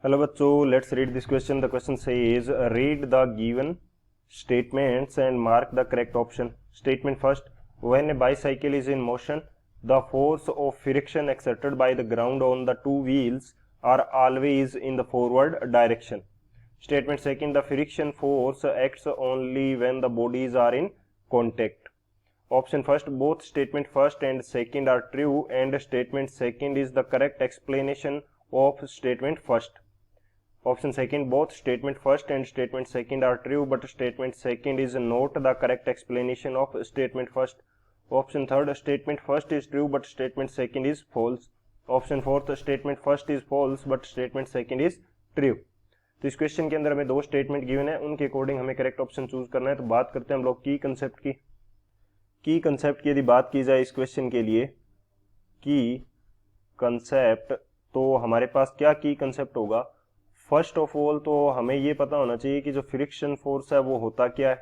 Hello बच्चों, let's read this question. The question says read the given statements and mark the correct option. Statement first: when a bicycle is in motion, the force of friction exerted by the ground on the two wheels are always in the forward direction. Statement second: the friction force acts only when the bodies are in contact. Option first: both statement first and second are true, and statement second is the correct explanation of statement first. Option second: both statement first and statement second are true, but statement second is not the correct explanation of statement first. Option third: statement first is true, but statement second is false. Option fourth: statement first is false, but statement second is true. तो इस question के अंदर हमें दो statement given है, उनके according हमें correct option choose करना है. तो बात करते हैं हम लोग की कंसेप्ट की यदि बात की जाए इस क्वेश्चन के लिए की कंसेप्ट, तो हमारे पास क्या की कंसेप्ट होगा. फर्स्ट ऑफ ऑल तो हमें ये पता होना चाहिए कि जो फ्रिक्शन फोर्स है वो होता क्या है.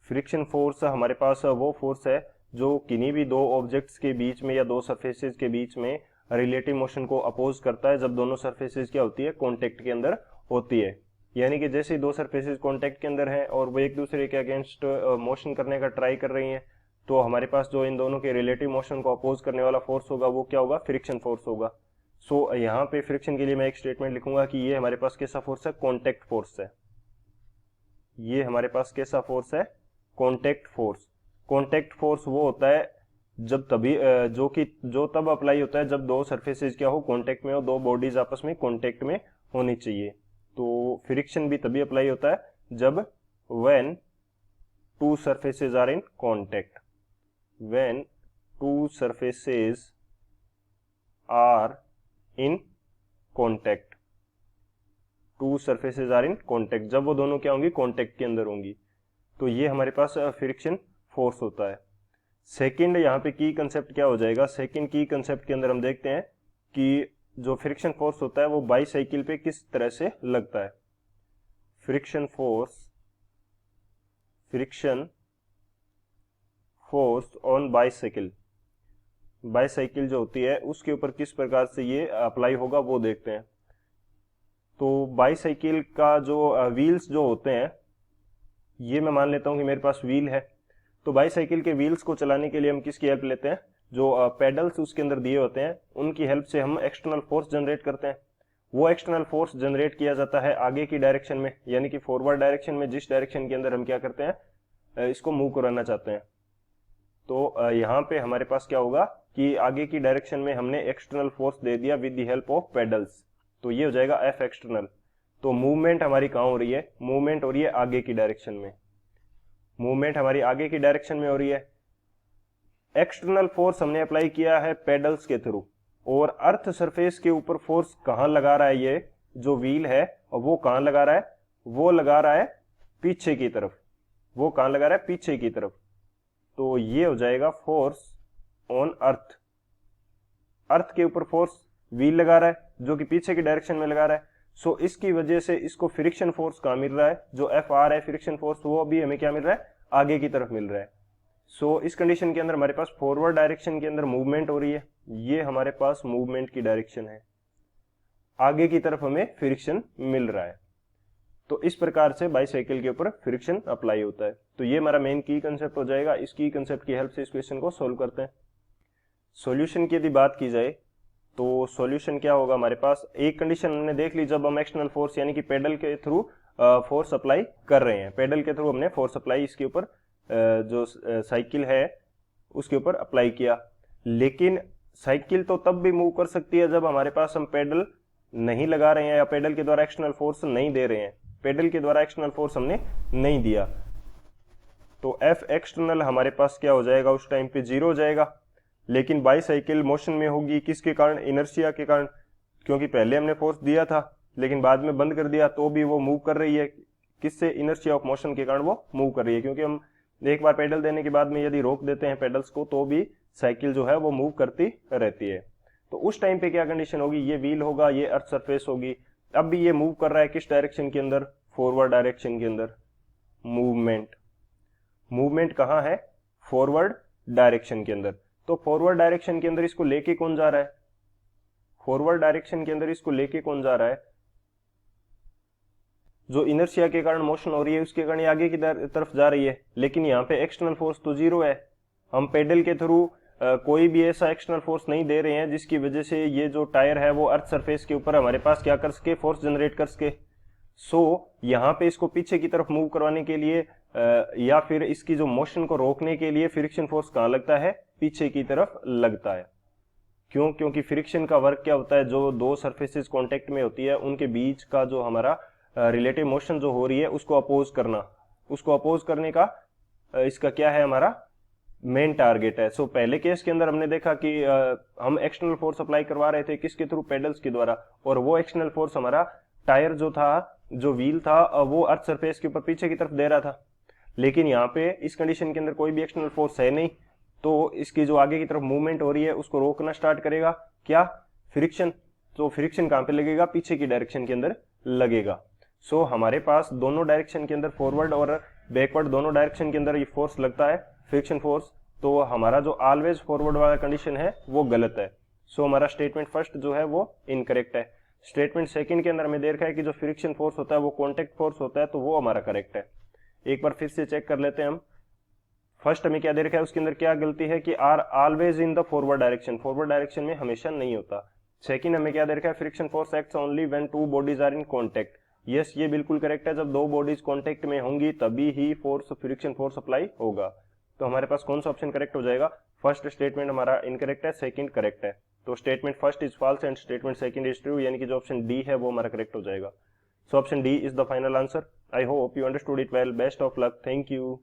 फ्रिक्शन फोर्स हमारे पास वो फोर्स है जो किन्हीं भी दो ऑब्जेक्ट्स के बीच में या दो सरफेसेस के बीच में रिलेटिव मोशन को अपोज करता है जब दोनों सरफेसेस क्या होती है, कॉन्टेक्ट के अंदर होती है. यानी कि जैसे ही दो सरफेसेस कॉन्टेक्ट के अंदर हैं और वो एक दूसरे के अगेंस्ट मोशन करने का ट्राई कर रही हैं, तो हमारे पास जो इन दोनों के रिलेटिव मोशन को अपोज करने वाला फोर्स होगा वो क्या होगा, फ्रिक्शन फोर्स होगा. सो यहाँ पे फ्रिक्शन के लिए मैं एक स्टेटमेंट लिखूंगा कि ये हमारे पास कैसा फोर्स है, कॉन्टेक्ट फोर्स है. ये हमारे पास कैसा फोर्स है, कॉन्टेक्ट फोर्स. कॉन्टेक्ट फोर्स वो होता है जब तभी जो तब अप्लाई होता है जब दो सरफेसेस क्या हो, कॉन्टेक्ट में हो, दो बॉडीज आपस में कॉन्टेक्ट में होनी चाहिए. तो फ्रिक्शन भी तभी अप्लाई होता है जब when two surfaces are in contact. When two surfaces are in contact. Two surfaces are in contact, जब वो दोनों क्या होंगी, कॉन्टेक्ट के अंदर होंगी. तो ये हमारे पास फ्रिक्शन फोर्स होता है. सेकंड यहाँ पे की कंसेप्ट क्या हो जाएगा. सेकंड की कंसेप्ट के अंदर हम देखते हैं कि जो फ्रिक्शन फोर्स होता है वो बाईसाइकिल पे किस तरह से लगता है. Friction force on bicycle. Bicycle जो होती है उसके ऊपर किस प्रकार से ये अप्लाई होगा वो देखते हैं. तो बाईसाइकिल का जो व्हील्स जो होते हैं, ये मैं मान लेता हूं कि मेरे पास व्हील है. तो बाईसाइकिल के व्हील्स को चलाने के लिए हम किसकी हेल्प लेते हैं, जो पेडल्स उसके अंदर दिए होते हैं उनकी हेल्प से हम एक्सटर्नल फोर्स जनरेट करते हैं. वो एक्सटर्नल फोर्स जनरेट किया जाता है आगे की डायरेक्शन में, यानी कि फॉरवर्ड डायरेक्शन में, जिस डायरेक्शन के अंदर हम क्या करते हैं, इसको मूव कराना चाहते हैं. तो यहाँ पे हमारे पास क्या होगा कि आगे की डायरेक्शन में हमने एक्सटर्नल फोर्स दे दिया with the help of pedals. तो ये हो जाएगा एफ एक्सटर्नल. तो मूवमेंट हमारी कहाँ हो रही है, मूवमेंट हो रही है आगे की डायरेक्शन में. मूवमेंट हमारी आगे की डायरेक्शन में हो रही है. एक्सटर्नल फोर्स हमने अप्लाई किया है पेडल्स के थ्रू, और अर्थ सरफेस के ऊपर फोर्स कहाँ लगा रहा है, ये जो व्हील है, और वो कहाँ लगा रहा है, वो लगा रहा है पीछे की तरफ. वो कहाँ लगा रहा है, पीछे की तरफ. तो ये हो जाएगा फोर्स ऑन अर्थ. अर्थ के ऊपर फोर्स व्हील लगा रहा है जो कि पीछे की डायरेक्शन में लगा रहा है. सो इसकी वजह से इसको फ्रिक्शन फोर्स कहाँ मिल रहा है, जो एफ आर है फ्रिक्शन फोर्स, वो अभी हमें क्या मिल रहा है, आगे की तरफ मिल रहा है. सो इस कंडीशन के अंदर हमारे पास फॉरवर्ड डायरेक्शन के अंदर मूवमेंट हो रही है. ये हमारे पास मूवमेंट की डायरेक्शन है, आगे की तरफ हमें फ्रिक्शन मिल रहा है. तो इस प्रकार से बाईसाइकिल के ऊपर फ्रिक्शन अप्लाई होता है. तो ये हमारा मेन की कंसेप्ट हो जाएगा. इस की कंसेप्ट की हेल्प से इस क्वेश्चन को सोल्व करते हैं. सॉल्यूशन की यदि बात की जाए तो सॉल्यूशन क्या होगा, हमारे पास एक कंडीशन हमने देख ली, जब हम एक्सटर्नल फोर्स यानी कि पेडल के थ्रू फोर्स अप्लाई कर रहे हैं. पेडल के थ्रू हमने फोर्स अप्लाई इसके ऊपर जो साइकिल है उसके ऊपर अप्लाई किया. लेकिन साइकिल तो तब भी मूव कर सकती है जब हमारे पास हम पेडल नहीं लगा रहे हैं या पेडल के द्वारा एक्सटर्नल फोर्स नहीं दे रहे हैं. पेडल के द्वारा एक्सटर्नल फोर्स हमने नहीं दिया, तो एफ एक्सटर्नल हमारे पास क्या हो जाएगा, उस टाइम पे जीरो हो जाएगा. लेकिन बाईसाइकिल मोशन में होगी किसके कारण, इनर्शिया के कारण. क्योंकि पहले हमने फोर्स दिया था लेकिन बाद में बंद कर दिया, तो भी वो मूव कर रही है. किससे, इनर्शिया ऑफ मोशन के कारण वो मूव कर रही है. क्योंकि हम एक बार पेडल देने के बाद में यदि रोक देते हैं पेडल्स को, तो भी साइकिल जो है वो मूव करती रहती है. तो उस टाइम पे क्या कंडीशन होगी, ये व्हील होगा, ये अर्थ सरफेस होगी. अब भी ये मूव कर रहा है किस डायरेक्शन के अंदर, फॉरवर्ड डायरेक्शन के अंदर. मूवमेंट कहाँ है, फॉरवर्ड डायरेक्शन के अंदर. तो फॉरवर्ड डायरेक्शन के अंदर इसको लेके कौन जा रहा है, फॉरवर्ड डायरेक्शन के अंदर इसको लेके कौन जा रहा है, जो इनर्शिया के कारण मोशन हो रही है उसके कारण ये आगे की तरफ जा रही है, लेकिन यहाँ पे एक्सटर्नल फोर्स तो जीरो है। हम पेडल के थ्रू कोई भी ऐसा एक्सटर्नल फोर्स नहीं दे रहे हैं जिसकी वजह से ये जो टायर है वो अर्थ सरफेस के ऊपर हमारे पास क्या कर सके, फोर्स जनरेट कर सके। यहाँ पे इसको पीछे की तरफ मूव करवाने के लिए या फिर इसकी जो मोशन को रोकने के लिए फ्रिक्शन फोर्स कहाँ लगता है, पीछे की तरफ लगता है। क्यों? क्योंकि फ्रिक्शन का वर्क क्या होता है, जो दो सरफेसेस कांटेक्ट में होती है उनके बीच का जो हमारा रिलेटिव मोशन जो हो रही है उसको अपोज करना, उसको अपोज करने का इसका क्या है, हमारा मेन टारगेट है। सो पहले केस के अंदर हमने देखा कि हम एक्सटर्नल फोर्स अप्लाई करवा रहे थे किसके थ्रू, पेडल्स के द्वारा, और वो एक्सटर्नल फोर्स हमारा टायर जो था, जो व्हील था, वो अर्थ सरफेस के ऊपर पीछे की तरफ दे रहा था। लेकिन यहाँ पे इस कंडीशन के अंदर कोई भी एक्सटर्नल फोर्स है नहीं, तो इसकी जो आगे की तरफ मूवमेंट हो रही है उसको रोकना स्टार्ट करेगा क्या, फ्रिक्शन। तो फ्रिक्शन कहाँ पे लगेगा, पीछे की डायरेक्शन के अंदर लगेगा। सो हमारे पास दोनों डायरेक्शन के अंदर, फॉरवर्ड और बैकवर्ड दोनों डायरेक्शन के अंदर ये फोर्स लगता है, फ्रिक्शन फोर्स। तो हमारा जो ऑलवेज फॉरवर्ड वाला कंडीशन है वो गलत है। सो हमारा स्टेटमेंट फर्स्ट जो है वो इनकरेक्ट है। स्टेटमेंट सेकंड के अंदर हमें दे रखा है कि जो फ्रिक्शन फोर्स होता है वो कॉन्टेक्ट फोर्स होता है, तो वो हमारा करेक्ट है। एक बार फिर से चेक कर लेते हैं हम। फर्स्ट हमें क्या दे रखा है, उसके अंदर क्या गलती है कि are always in the forward direction, forward direction में हमेशा नहीं होता। सेकंड हमें क्या दे रखा है, friction force acts only when two bodies are in contact. Yes, ये बिल्कुल करेक्ट है, जब दो बॉडीज कॉन्टेक्ट में होंगी तभी ही फोर्स, फ्रिक्शन फोर्स अप्लाई होगा। तो हमारे पास कौन सा ऑप्शन करेक्ट हो जाएगा, फर्स्ट स्टेटमेंट हमारा इनकरेक्ट है, सेकंड करेक्ट है। तो statement first is false and statement second is true, यानी कि जो ऑप्शन डी है वो हमारा करेक्ट हो जाएगा। So option D is the final answer. I hope you understood it well. Best of luck. Thank you.